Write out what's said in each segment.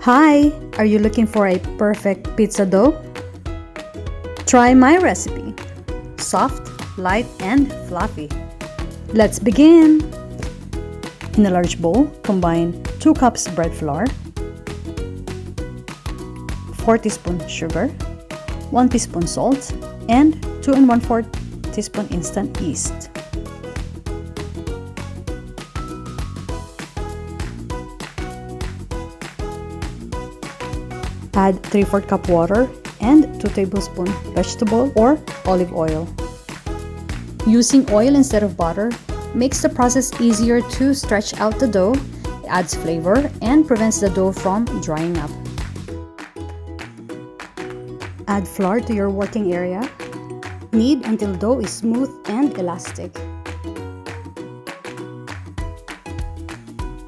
Hi! Are you looking for a perfect pizza dough? Try my recipe. Soft, light, and fluffy. Let's begin! In a large bowl, combine 2 cups bread flour, 4 teaspoons sugar, 1 teaspoon salt, and 2 1/4 teaspoon instant yeast. Add 3/4 cup water and 2 tablespoons vegetable or olive oil. Using oil instead of butter makes the process easier to stretch out the dough, adds flavor, and prevents the dough from drying up. Add flour to your working area. Knead until dough is smooth and elastic.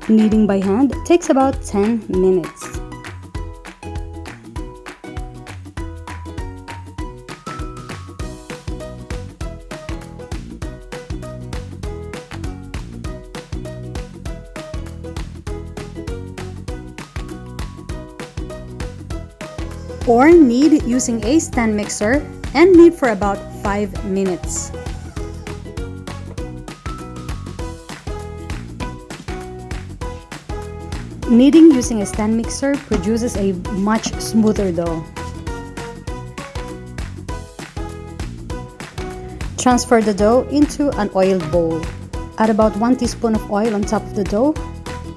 Kneading by hand takes about 10 minutes. Or knead using a stand mixer and knead for about 5 minutes. Kneading using a stand mixer produces a much smoother dough. Transfer the dough into an oiled bowl. Add about 1 teaspoon of oil on top of the dough.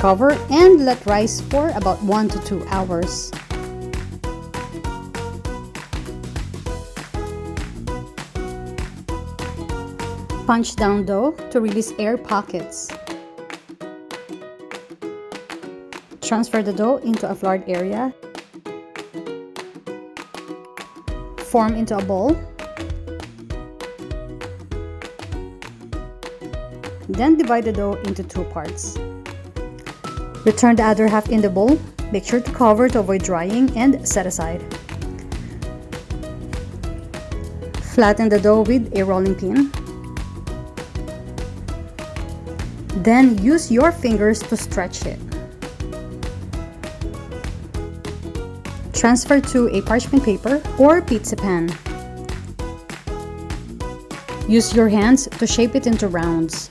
Cover and let rise for about 1 to 2 hours. Punch down dough to release air pockets. Transfer the dough into a floured area. Form into a ball. Then divide the dough into 2 parts. Return the other half in the bowl. Make sure to cover to avoid drying and set aside. Flatten the dough with a rolling pin. Then use your fingers to stretch it. Transfer to a parchment paper or pizza pan. Use your hands to shape it into rounds.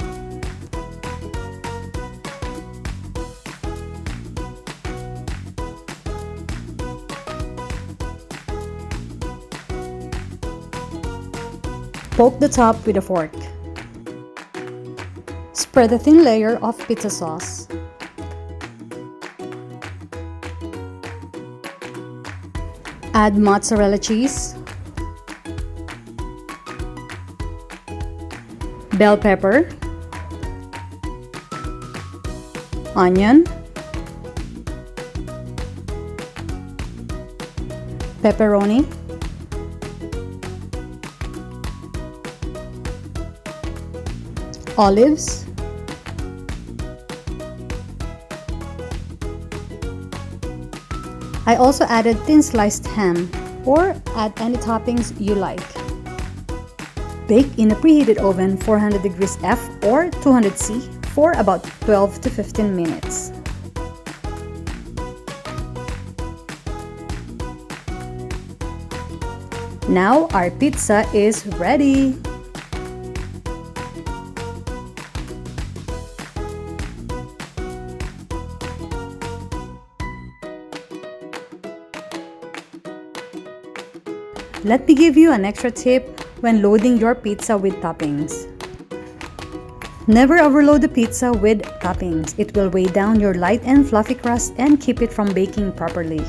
Poke the top with a fork. Spread a thin layer of pizza sauce. Add mozzarella cheese, bell pepper, onion, pepperoni, olives, I also added thin sliced ham, or add any toppings you like. Bake in a preheated oven 400 degrees F or 200 C for about 12 to 15 minutes. Now our pizza is ready! Let me give you an extra tip when loading your pizza with toppings. Never overload the pizza with toppings. It will weigh down your light and fluffy crust and keep it from baking properly.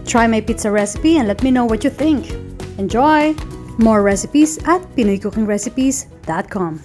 Try my pizza recipe and let me know what you think. Enjoy! More recipes at PinoyCookingRecipes.com.